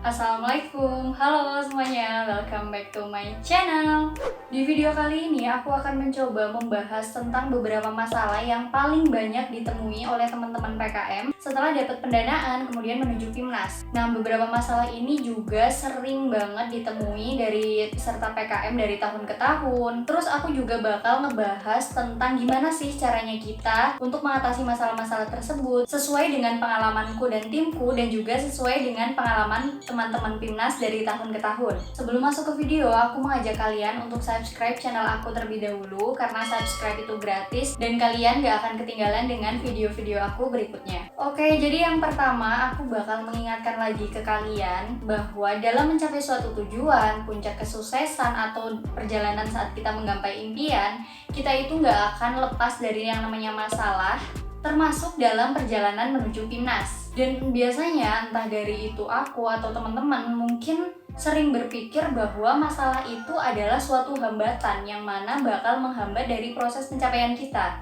Assalamualaikum, halo semuanya, welcome back to my channel. Di video kali ini aku akan mencoba membahas tentang beberapa masalah yang paling banyak ditemui oleh teman-teman PKM setelah dapat pendanaan kemudian menuju PIMNAS. Nah, beberapa masalah ini juga sering banget ditemui dari peserta PKM dari tahun ke tahun. Terus aku juga bakal ngebahas tentang gimana sih caranya kita untuk mengatasi masalah-masalah tersebut sesuai dengan pengalamanku dan timku dan juga sesuai dengan pengalaman teman-teman PIMNAS dari tahun ke tahun. Sebelum masuk ke video, aku mengajak kalian untuk subscribe channel aku terlebih dahulu karena subscribe itu gratis dan kalian gak akan ketinggalan dengan video-video aku berikutnya. Oke, jadi yang pertama aku bakal mengingatkan lagi ke kalian bahwa dalam mencapai suatu tujuan, puncak kesuksesan atau perjalanan saat kita menggapai impian, kita itu gak akan lepas dari yang namanya masalah, termasuk dalam perjalanan menuju PIMNAS. Dan biasanya entah dari itu aku atau teman-teman mungkin sering berpikir bahwa masalah itu adalah suatu hambatan yang mana bakal menghambat dari proses pencapaian kita.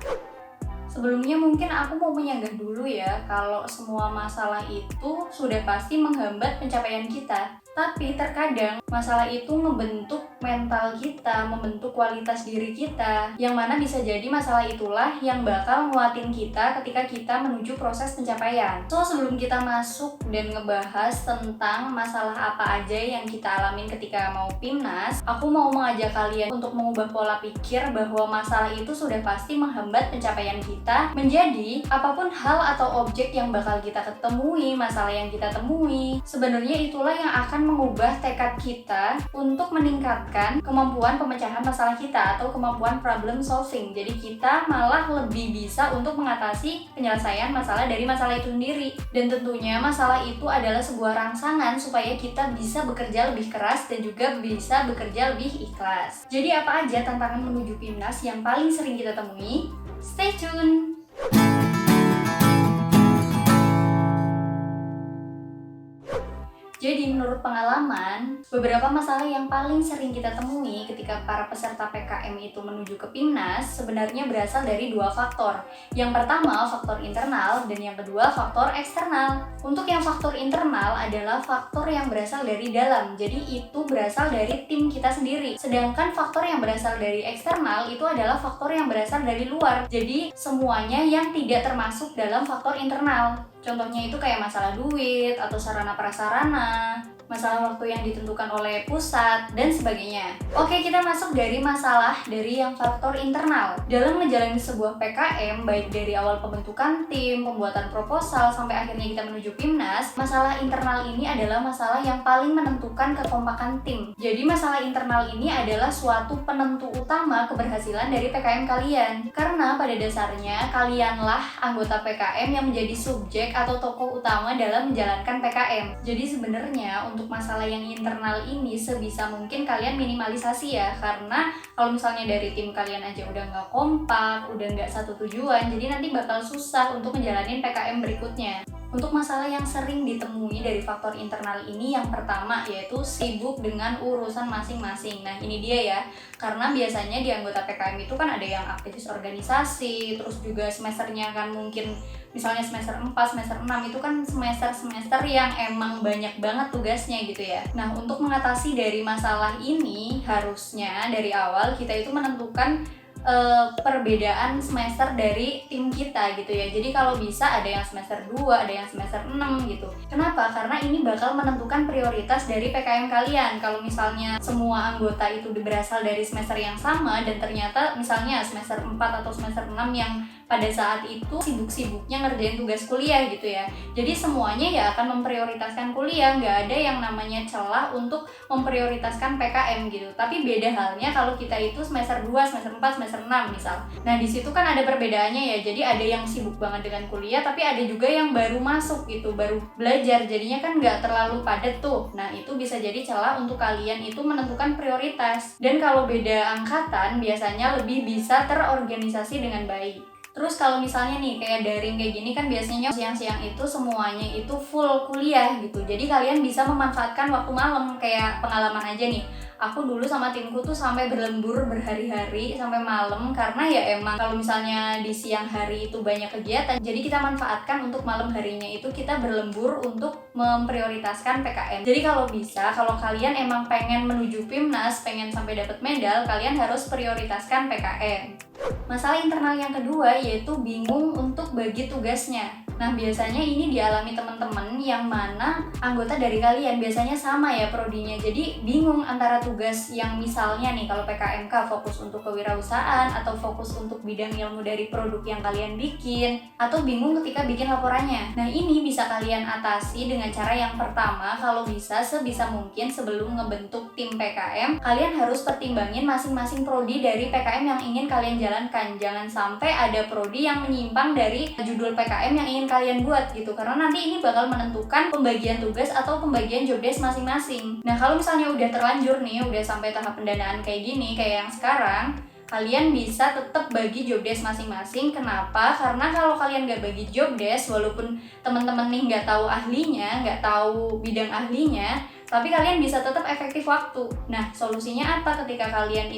Sebelumnya mungkin aku mau menyanggah dulu ya kalau semua masalah itu sudah pasti menghambat pencapaian kita. Tapi terkadang masalah itu membentuk mental kita, membentuk kualitas diri kita, yang mana bisa jadi masalah itulah yang bakal nguatin kita ketika kita menuju proses pencapaian. So, sebelum kita masuk dan ngebahas tentang masalah apa aja yang kita alamin ketika mau PIMNAS, aku mau mengajak kalian untuk mengubah pola pikir bahwa masalah itu sudah pasti menghambat pencapaian kita menjadi apapun hal atau objek yang bakal kita ketemui, masalah yang kita temui. Sebenarnya itulah yang akan mengubah tekad kita untuk meningkatkan kemampuan pemecahan masalah kita atau kemampuan problem solving. Jadi kita malah lebih bisa untuk mengatasi penyelesaian masalah dari masalah itu sendiri. Dan tentunya masalah itu adalah sebuah rangsangan supaya kita bisa bekerja lebih keras dan juga bisa bekerja lebih ikhlas. Jadi apa aja tantangan menuju PIMNAS yang paling sering kita temui? Stay tune! Jadi menurut pengalaman, beberapa masalah yang paling sering kita temui ketika para peserta PKM itu menuju ke PIMNAS sebenarnya berasal dari dua faktor. Yang pertama, faktor internal, dan yang kedua, faktor eksternal. Untuk yang faktor internal adalah faktor yang berasal dari dalam, jadi itu berasal dari tim kita sendiri. Sedangkan faktor yang berasal dari eksternal itu adalah faktor yang berasal dari luar, jadi semuanya yang tidak termasuk dalam faktor internal. Contohnya itu kayak masalah duit, atau sarana prasarana, masalah waktu yang ditentukan oleh pusat, dan sebagainya. Oke, kita masuk dari masalah dari yang faktor internal. Dalam menjalani sebuah PKM, baik dari awal pembentukan tim, pembuatan proposal, sampai akhirnya kita menuju PIMNAS, masalah internal ini adalah masalah yang paling menentukan kekompakan tim. Jadi masalah internal ini adalah suatu penentu utama keberhasilan dari PKM kalian. Karena pada dasarnya, kalianlah anggota PKM yang menjadi subjek atau tokoh utama dalam menjalankan PKM. Jadi sebenarnya untuk masalah yang internal ini sebisa mungkin kalian minimalisasi ya, karena kalau misalnya dari tim kalian aja udah nggak kompak, udah nggak satu tujuan, jadi nanti bakal susah untuk menjalani PKM berikutnya. Untuk masalah yang sering ditemui dari faktor internal ini, yang pertama yaitu sibuk dengan urusan masing-masing. Nah ini dia ya, karena biasanya di anggota PKM itu kan ada yang aktivis organisasi, terus juga semesternya kan mungkin misalnya semester 4, semester 6 itu kan semester-semester yang emang banyak banget tugasnya gitu ya. Nah untuk mengatasi dari masalah ini harusnya dari awal kita itu menentukan perbedaan semester dari tim kita gitu ya. Jadi kalau bisa ada yang semester 2, ada yang semester 6 gitu. Kenapa? Karena ini bakal menentukan prioritas dari PKM kalian. Kalau misalnya semua anggota itu berasal dari semester yang sama dan ternyata misalnya semester 4 atau semester 6 yang pada saat itu sibuk-sibuknya ngerjain tugas kuliah gitu ya. Jadi semuanya ya akan memprioritaskan kuliah, nggak ada yang namanya celah untuk memprioritaskan PKM gitu. Tapi beda halnya kalau kita itu semester 2, semester 4, semester 6 misal. Nah di situ kan ada perbedaannya ya. Jadi ada yang sibuk banget dengan kuliah, tapi ada juga yang baru masuk gitu, baru belajar. Jadinya kan nggak terlalu padat tuh. Nah itu bisa jadi celah untuk kalian itu menentukan prioritas. Dan kalau beda angkatan biasanya lebih bisa terorganisasi dengan baik. Terus kalau misalnya nih kayak daring kayak gini kan biasanya siang-siang itu semuanya itu full kuliah gitu. Jadi kalian bisa memanfaatkan waktu malam. Kayak pengalaman aja nih. Aku dulu sama timku tuh sampai berlembur berhari-hari sampai malam karena ya emang kalau misalnya di siang hari itu banyak kegiatan, jadi kita manfaatkan untuk malam harinya itu kita berlembur untuk memprioritaskan PKM. Jadi kalau bisa, kalau kalian emang pengen menuju PIMNAS, pengen sampai dapat medal, kalian harus prioritaskan PKM. Masalah internal yang kedua yaitu bingung untuk bagi tugasnya. Nah, biasanya ini dialami teman-teman yang mana anggota dari kalian biasanya sama ya prodinya. Jadi bingung antara tugas yang misalnya nih kalau PKMK fokus untuk kewirausahaan atau fokus untuk bidang ilmu dari produk yang kalian bikin, atau bingung ketika bikin laporannya. Nah, ini bisa kalian atasi dengan cara yang pertama, kalau bisa sebisa mungkin sebelum ngebentuk tim PKM, kalian harus pertimbangin masing-masing prodi dari PKM yang ingin kalian jalankan. Jangan sampai ada prodi yang menyimpang dari judul PKM yang ingin kalian buat gitu, karena nanti ini bakal menentukan pembagian tugas atau pembagian job desk masing-masing. Nah, kalau misalnya udah terlanjur nih, udah sampai tahap pendanaan kayak gini, kayak yang sekarang, kalian bisa tetap bagi job desk masing-masing. Kenapa? Karena kalau kalian nggak bagi job desk, walaupun teman-teman nih nggak tahu ahlinya, nggak tahu bidang ahlinya, tapi kalian bisa tetap efektif waktu. Nah, solusinya apa ketika kalian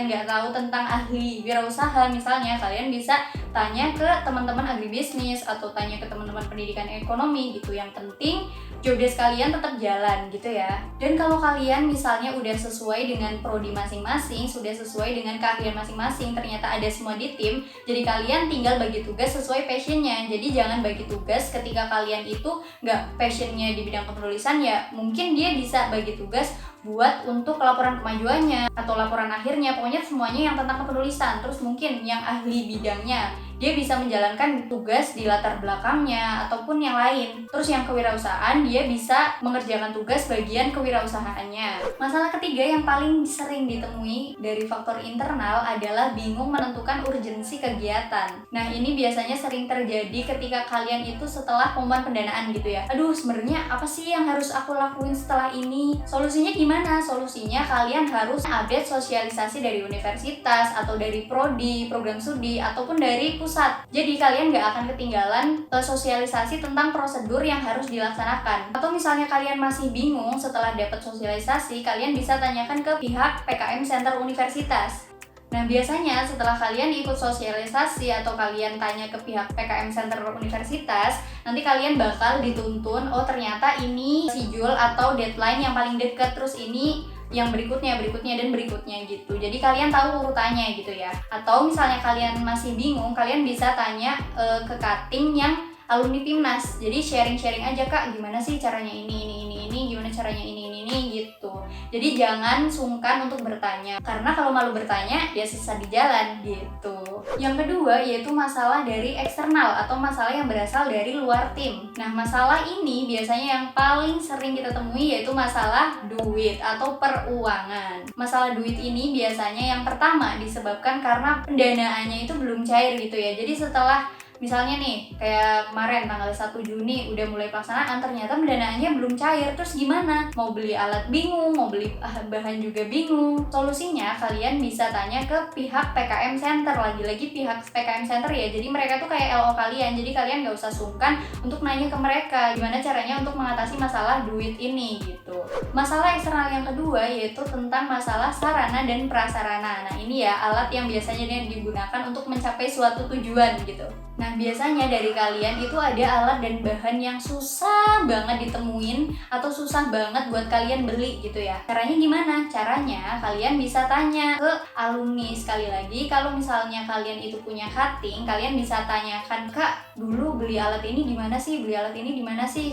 nggak tahu tentang ahli wirausaha misalnya, kalian bisa tanya ke teman-teman agribisnis atau tanya ke teman-teman pendidikan ekonomi gitu. Yang penting job desk kalian tetap jalan gitu ya. Dan kalau kalian misalnya udah sesuai dengan prodi masing-masing, sudah sesuai dengan keahlian masing-masing, ternyata ada semua di tim, jadi kalian tinggal bagi tugas sesuai passionnya. Jadi jangan bagi tugas ketika kalian itu nggak passionnya di bidang penulisan, ya mungkin dia bisa bagi tugas buat untuk laporan kemajuannya atau laporan akhirnya, pokoknya semuanya yang tentang kepenulisan. Terus mungkin yang ahli bidangnya dia bisa menjalankan tugas di latar belakangnya ataupun yang lain. Terus yang kewirausahaan dia bisa mengerjakan tugas bagian kewirausahaannya. Masalah ketiga yang paling sering ditemui dari faktor internal adalah bingung menentukan urgensi kegiatan. Nah, ini biasanya sering terjadi ketika kalian itu setelah pengumuman pendanaan gitu ya. Aduh, sebenarnya apa sih yang harus aku lakuin setelah ini? Solusinya gimana? Solusinya kalian harus update sosialisasi dari universitas atau dari prodi, program studi, ataupun dari pusat. Jadi kalian nggak akan ketinggalan sosialisasi tentang prosedur yang harus dilaksanakan. Atau misalnya kalian masih bingung setelah dapat sosialisasi, kalian bisa tanyakan ke pihak PKM Center Universitas. Nah, biasanya setelah kalian ikut sosialisasi atau kalian tanya ke pihak PKM Center Universitas, nanti kalian bakal dituntun, oh ternyata ini schedule atau deadline yang paling dekat, terus ini yang berikutnya gitu. Jadi kalian tahu urutannya gitu ya. Atau misalnya kalian masih bingung, kalian bisa tanya ke cutting yang alumni PIMNAS. Jadi sharing-sharing aja, Kak, gimana sih caranya ini, gimana caranya ini gitu. Jadi jangan sungkan untuk bertanya, karena kalau malu bertanya ya sisa di jalan gitu. Yang kedua yaitu masalah dari eksternal atau masalah yang berasal dari luar tim. Nah, masalah ini biasanya yang paling sering kita temui yaitu masalah duit atau peruangan. Masalah duit ini biasanya yang pertama disebabkan karena pendanaannya itu belum cair gitu ya. Jadi setelah misalnya nih, kayak kemarin tanggal 1 Juni udah mulai pelaksanaan, ternyata pendanaannya belum cair. Terus gimana? Mau beli alat bingung, mau beli bahan juga bingung. Solusinya kalian bisa tanya ke pihak PKM Center, lagi-lagi pihak PKM Center ya. Jadi mereka tuh kayak LO kalian, jadi kalian gak usah sungkan untuk nanya ke mereka gimana caranya untuk mengatasi masalah duit ini gitu. Masalah eksternal yang kedua yaitu tentang masalah sarana dan prasarana. Nah, ini ya alat yang biasanya digunakan untuk mencapai suatu tujuan gitu. Nah, biasanya dari kalian itu ada alat dan bahan yang susah banget ditemuin atau susah banget buat kalian beli gitu ya. Caranya gimana? Caranya kalian bisa tanya ke alumni. Sekali lagi, kalau misalnya kalian itu punya cutting, kalian bisa tanyakan, Kak, dulu beli alat ini di mana sih?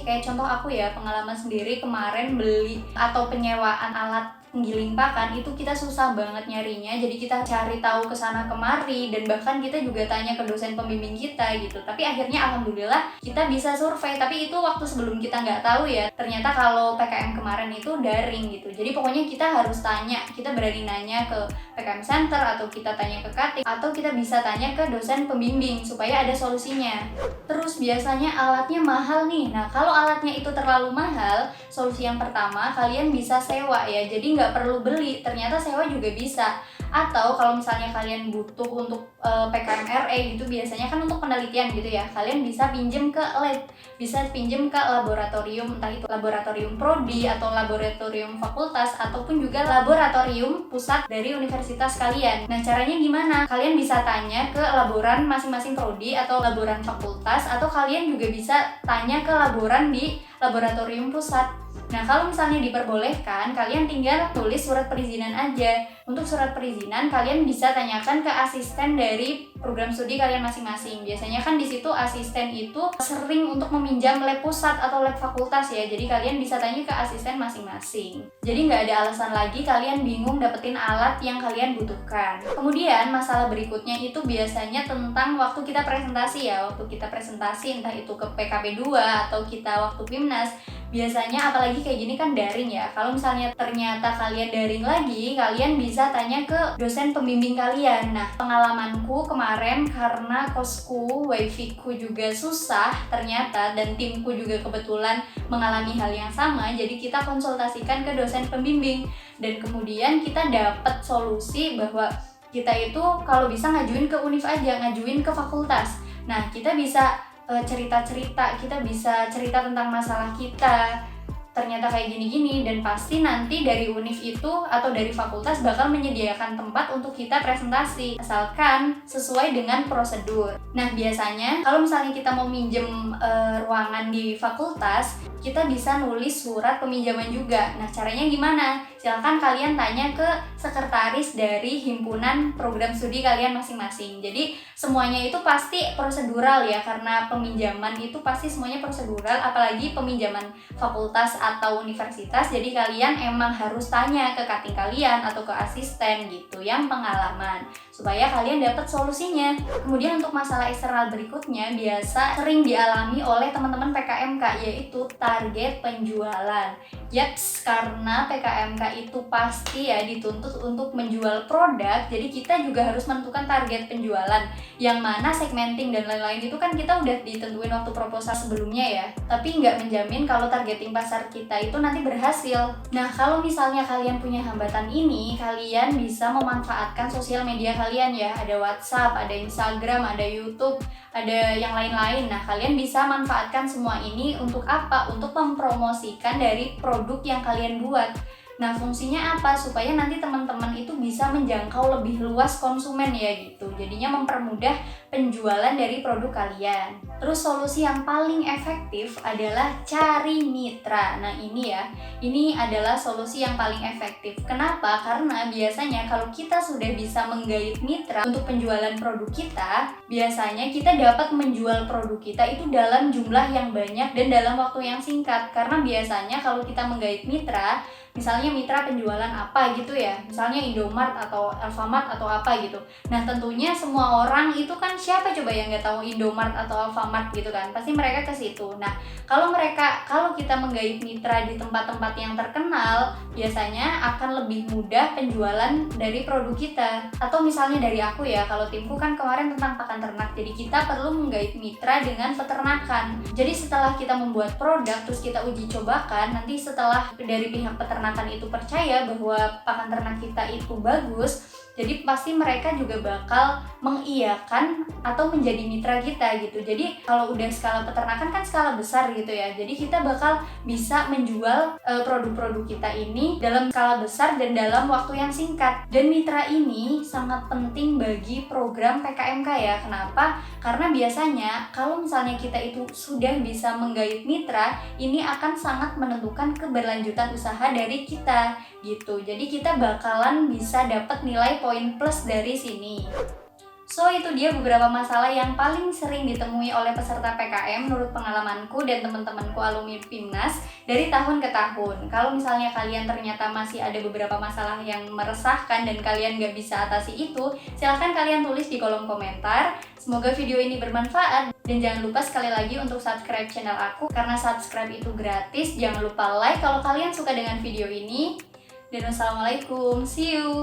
Kayak contoh aku ya, pengalaman sendiri kemarin beli atau penyewaan alat penggiling pakan itu kita susah banget nyarinya, jadi kita cari tahu kesana kemari dan bahkan kita juga tanya ke dosen pembimbing kita gitu. Tapi akhirnya alhamdulillah kita bisa survei, tapi itu waktu sebelum kita nggak tahu ya, ternyata kalau PKM kemarin itu daring gitu. Jadi pokoknya kita harus tanya, kita berani nanya ke PKM Center atau kita tanya ke cutting atau kita bisa tanya ke dosen pembimbing supaya ada solusinya. Terus biasanya alatnya mahal nih. Nah, kalau alatnya itu terlalu mahal, solusi yang pertama kalian bisa sewa ya, jadi nggak perlu beli, ternyata sewa juga bisa. Atau kalau misalnya kalian butuh untuk PKMRE gitu, biasanya kan untuk penelitian gitu ya, kalian bisa pinjem ke lab, bisa pinjem ke laboratorium, entah itu laboratorium prodi atau laboratorium fakultas ataupun juga laboratorium pusat dari universitas kalian. Nah, caranya gimana? Kalian bisa tanya ke laboran masing-masing prodi atau laboran fakultas, atau kalian juga bisa tanya ke laboran di laboratorium pusat. Nah, kalau misalnya diperbolehkan, kalian tinggal tulis surat perizinan aja. Untuk surat perizinan, kalian bisa tanyakan ke asisten dari program studi kalian masing-masing. Biasanya kan di situ asisten itu sering untuk meminjam lab pusat atau lab fakultas ya. Jadi kalian bisa tanya ke asisten masing-masing. Jadi nggak ada alasan lagi kalian bingung dapetin alat yang kalian butuhkan. Kemudian masalah berikutnya itu biasanya tentang waktu kita presentasi ya. Waktu kita presentasi entah itu ke PKP 2 atau kita waktu PIMNAS. Biasanya apalagi kayak gini kan daring ya. Kalau misalnya ternyata kalian daring lagi, kalian bisa tanya ke dosen pembimbing kalian. Nah, pengalamanku kemarin karena kosku, wifi-ku juga susah ternyata, dan timku juga kebetulan mengalami hal yang sama, jadi kita konsultasikan ke dosen pembimbing. Dan kemudian kita dapat solusi bahwa kita itu kalau bisa ngajuin ke univ aja, ngajuin ke fakultas. Nah, kita bisa cerita-cerita, kita bisa cerita tentang masalah kita, ternyata kayak gini-gini, dan pasti nanti dari univ itu atau dari fakultas bakal menyediakan tempat untuk kita presentasi asalkan sesuai dengan prosedur. Nah, biasanya kalau misalnya kita mau minjem ruangan di fakultas, kita bisa nulis surat peminjaman juga. Nah, caranya gimana? Silahkan kalian tanya ke sekretaris dari himpunan program studi kalian masing-masing. Jadi semuanya itu pasti prosedural ya, karena peminjaman itu pasti semuanya prosedural, apalagi peminjaman fakultas atau universitas. Jadi kalian emang harus tanya ke kating kalian atau ke asisten gitu yang pengalaman, supaya kalian dapat solusinya. Kemudian untuk masalah eksternal berikutnya biasa sering dialami oleh teman-teman PKMK, yaitu target penjualan. Yaps, karena PKMK itu pasti ya dituntut untuk menjual produk, jadi kita juga harus menentukan target penjualan, yang mana segmenting dan lain-lain itu kan kita udah ditentuin waktu proposal sebelumnya ya, tapi nggak menjamin kalau targeting pasar kita itu nanti berhasil. Nah, kalau misalnya kalian punya hambatan ini, kalian bisa memanfaatkan sosial media kalian ya, ada WhatsApp, ada Instagram, ada YouTube, ada yang lain-lain. Nah, kalian bisa manfaatkan semua ini untuk apa? Untuk mempromosikan dari produk yang kalian buat. Nah, fungsinya apa? Supaya nanti teman-teman itu bisa menjangkau lebih luas konsumen ya gitu. Jadinya mempermudah penjualan dari produk kalian. Terus solusi yang paling efektif adalah cari mitra. Nah, ini adalah solusi yang paling efektif. Kenapa? Karena biasanya kalau kita sudah bisa menggait mitra untuk penjualan produk kita, biasanya kita dapat menjual produk kita itu dalam jumlah yang banyak dan dalam waktu yang singkat. Karena biasanya kalau kita menggait mitra, misalnya mitra penjualan apa gitu ya, misalnya Indomart atau Alfamart atau apa gitu. Nah, tentunya semua orang itu kan siapa coba yang nggak tahu Indomart atau Alfamart gitu kan, pasti mereka ke situ. Nah, kalau kita menggait mitra di tempat-tempat yang terkenal, biasanya akan lebih mudah penjualan dari produk kita. Atau misalnya dari aku ya, kalau timku kan kemarin tentang pakan ternak, jadi kita perlu menggait mitra dengan peternakan. Jadi setelah kita membuat produk, terus kita uji cobakan, nanti setelah dari pihak peternakan itu percaya bahwa pakan ternak kita itu bagus, jadi pasti mereka juga bakal mengiyakan atau menjadi mitra kita gitu. Jadi kalau udah skala peternakan kan skala besar gitu ya, jadi kita bakal bisa menjual produk-produk kita ini dalam skala besar dan dalam waktu yang singkat. Dan mitra ini sangat penting bagi program PKMK ya. Kenapa? Karena biasanya kalau misalnya kita itu sudah bisa menggait mitra, ini akan sangat menentukan keberlanjutan usaha dari kita gitu. Jadi kita bakalan bisa dapat nilai poin plus dari sini. So, itu dia beberapa masalah yang paling sering ditemui oleh peserta PKM menurut pengalamanku dan teman-temanku alumni PIMNAS dari tahun ke tahun. Kalau misalnya kalian ternyata masih ada beberapa masalah yang meresahkan dan kalian gak bisa atasi itu, silahkan kalian tulis di kolom komentar. Semoga video ini bermanfaat, dan jangan lupa sekali lagi untuk subscribe channel aku, karena subscribe itu gratis. Jangan lupa like kalau kalian suka dengan video ini. Dan wassalamualaikum, see you!